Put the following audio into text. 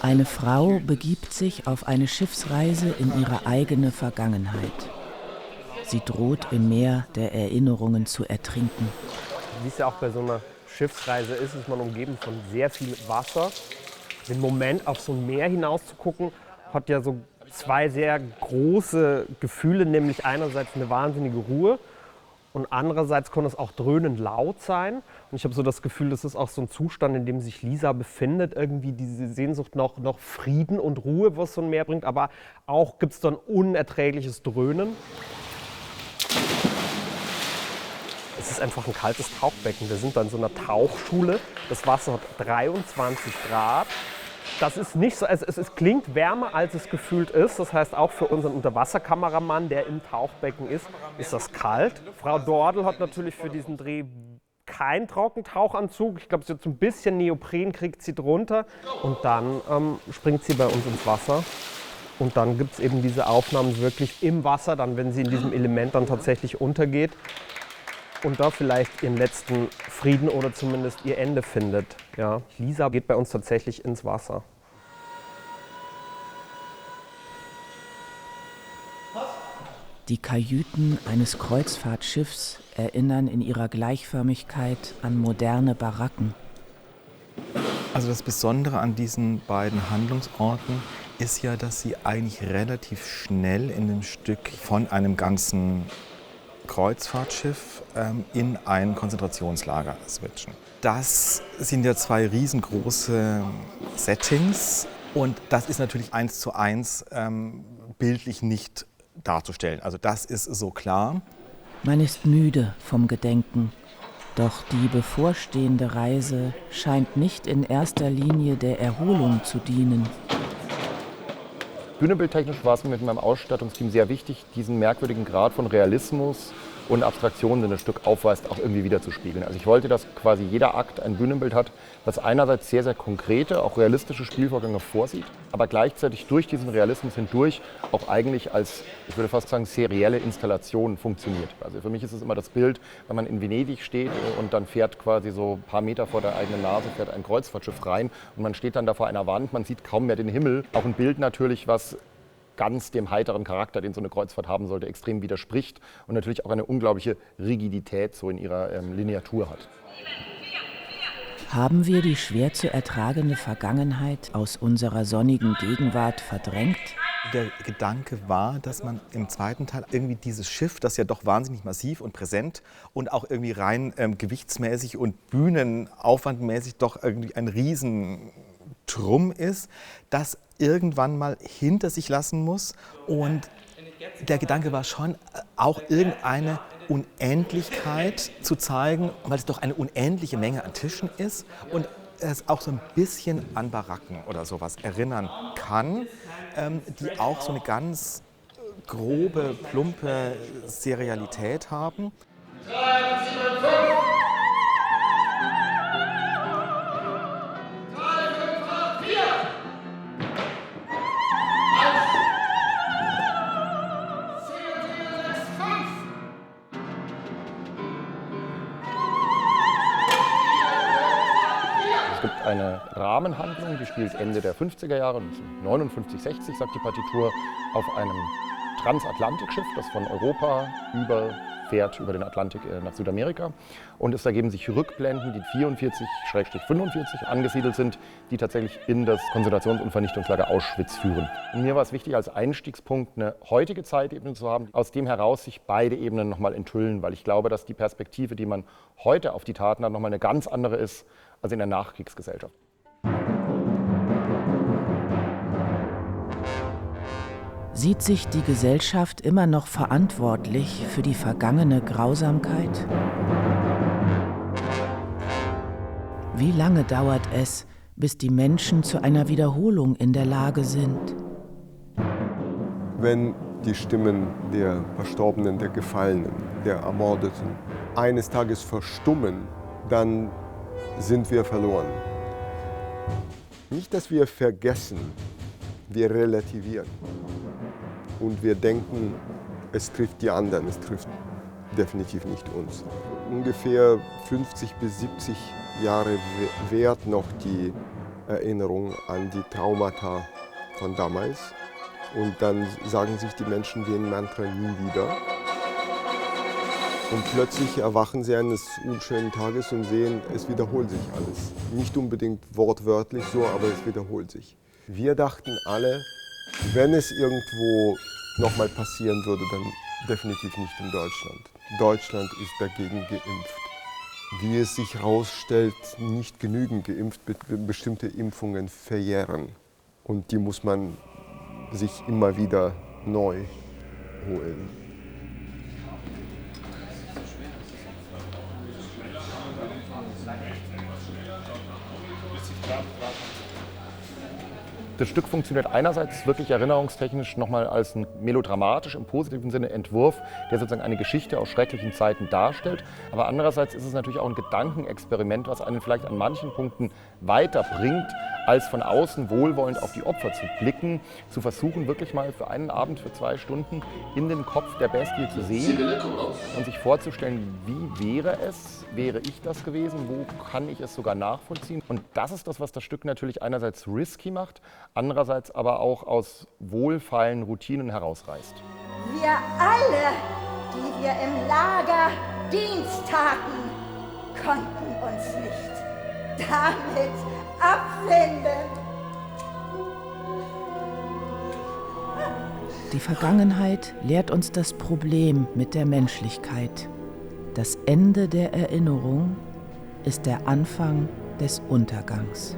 Eine Frau begibt sich auf eine Schiffsreise in ihre eigene Vergangenheit. Sie droht im Meer der Erinnerungen zu ertrinken. Wie es ja auch bei so einer Schiffsreise ist man umgeben von sehr viel Wasser. Den Moment auf so ein Meer hinaus zu gucken, hat ja so zwei sehr große Gefühle, nämlich einerseits eine wahnsinnige Ruhe und andererseits kann es auch dröhnend laut sein. Und ich habe so das Gefühl, das ist auch so ein Zustand, in dem sich Lisa befindet, irgendwie diese Sehnsucht nach Frieden und Ruhe, was so ein Meer bringt, aber auch gibt es dann unerträgliches Dröhnen. Es ist einfach ein kaltes Tauchbecken. Wir sind da in so einer Tauchschule. Das Wasser hat 23 Grad. Das ist nicht so, es klingt wärmer, als es gefühlt ist. Das heißt, auch für unseren Unterwasserkameramann, der im Tauchbecken ist das kalt. Frau Dordel hat natürlich für diesen Dreh keinen Trockentauchanzug. Ich glaube, sie hat so ein bisschen Neopren, kriegt sie drunter. Und dann springt sie bei uns ins Wasser. Und dann gibt es eben diese Aufnahmen wirklich im Wasser, dann, wenn sie in diesem Element dann tatsächlich untergeht. Und da vielleicht ihren letzten Frieden oder zumindest ihr Ende findet. Ja. Lisa geht bei uns tatsächlich ins Wasser. Die Kajüten eines Kreuzfahrtschiffs erinnern in ihrer Gleichförmigkeit an moderne Baracken. Also das Besondere an diesen beiden Handlungsorten ist ja, dass sie eigentlich relativ schnell in dem Stück von einem ganzen Kreuzfahrtschiff in ein Konzentrationslager switchen. Das sind ja zwei riesengroße Settings und das ist natürlich 1:1 bildlich nicht darzustellen. Also das ist so klar. Man ist müde vom Gedenken. Doch die bevorstehende Reise scheint nicht in erster Linie der Erholung zu dienen. Bühnenbildtechnisch war es mir mit meinem Ausstattungsteam sehr wichtig, diesen merkwürdigen Grad von Realismus und Abstraktion, den das Stück aufweist, auch irgendwie wiederzuspiegeln. Also ich wollte, dass quasi jeder Akt ein Bühnenbild hat, was einerseits sehr, sehr konkrete, auch realistische Spielvorgänge vorsieht, aber gleichzeitig durch diesen Realismus hindurch auch eigentlich als, ich würde fast sagen, serielle Installation funktioniert. Also für mich ist es immer das Bild, wenn man in Venedig steht und dann fährt quasi so ein paar Meter vor der eigenen Nase fährt ein Kreuzfahrtschiff rein und man steht dann da vor einer Wand, man sieht kaum mehr den Himmel. Auch ein Bild natürlich, was ganz dem heiteren Charakter, den so eine Kreuzfahrt haben sollte, extrem widerspricht und natürlich auch eine unglaubliche Rigidität so in ihrer Lineatur hat. Haben wir die schwer zu ertragende Vergangenheit aus unserer sonnigen Gegenwart verdrängt? Der Gedanke war, dass man im zweiten Teil irgendwie dieses Schiff, das ja doch wahnsinnig massiv und präsent und auch irgendwie rein gewichtsmäßig und bühnenaufwandmäßig doch irgendwie ein Riesentrumm ist, das irgendwann mal hinter sich lassen muss. Und der Gedanke war schon, auch irgendeine Unendlichkeit zu zeigen, weil es doch eine unendliche Menge an Tischen ist und es auch so ein bisschen an Baracken oder sowas erinnern kann, die auch so eine ganz grobe, plumpe Serialität haben. 3, 7, 5. Es gibt eine Rahmenhandlung, die spielt Ende der 50er Jahre, 59, 60 sagt die Partitur, auf einem Transatlantikschiff, das von Europa fährt über den Atlantik nach Südamerika. Und es ergeben sich Rückblenden, die 44/45 angesiedelt sind, die tatsächlich in das Konzentrations- und Vernichtungslager Auschwitz führen. Und mir war es wichtig, als Einstiegspunkt eine heutige Zeitebene zu haben, aus dem heraus sich beide Ebenen nochmal enthüllen, weil ich glaube, dass die Perspektive, die man heute auf die Taten hat, nochmal eine ganz andere ist als in der Nachkriegsgesellschaft. Sieht sich die Gesellschaft immer noch verantwortlich für die vergangene Grausamkeit? Wie lange dauert es, bis die Menschen zu einer Wiederholung in der Lage sind? Wenn die Stimmen der Verstorbenen, der Gefallenen, der Ermordeten eines Tages verstummen, dann sind wir verloren. Nicht, dass wir vergessen, wir relativieren. Und wir denken, es trifft die anderen, es trifft definitiv nicht uns. ungefähr 50 bis 70 Jahre währt noch die Erinnerung an die Traumata von damals. Und dann sagen sich die Menschen den Mantra nie wieder. Und plötzlich erwachen sie eines unschönen Tages und sehen, es wiederholt sich alles. Nicht unbedingt wortwörtlich so, aber es wiederholt sich. Wir dachten alle, wenn es irgendwo nochmal passieren würde, dann definitiv nicht in Deutschland. Deutschland ist dagegen geimpft. Wie es sich herausstellt, nicht genügend geimpft, bestimmte Impfungen verjähren. Und die muss man sich immer wieder neu holen. Das Stück funktioniert einerseits wirklich erinnerungstechnisch nochmal als ein melodramatisch im positiven Sinne Entwurf, der sozusagen eine Geschichte aus schrecklichen Zeiten darstellt. Aber andererseits ist es natürlich auch ein Gedankenexperiment, was einen vielleicht an manchen Punkten weiterbringt, als von außen wohlwollend auf die Opfer zu blicken, zu versuchen, wirklich mal für einen Abend, für 2 Stunden in den Kopf der Bestie zu sehen und sich vorzustellen, wie wäre ich das gewesen, wo kann ich es sogar nachvollziehen. Und das ist das, was das Stück natürlich einerseits risky macht, andererseits aber auch aus wohlfeilen Routinen herausreißt. Wir alle, die wir im Lager Dienst taten, konnten uns nicht damit abfinden. Die Vergangenheit lehrt uns das Problem mit der Menschlichkeit. Das Ende der Erinnerung ist der Anfang des Untergangs.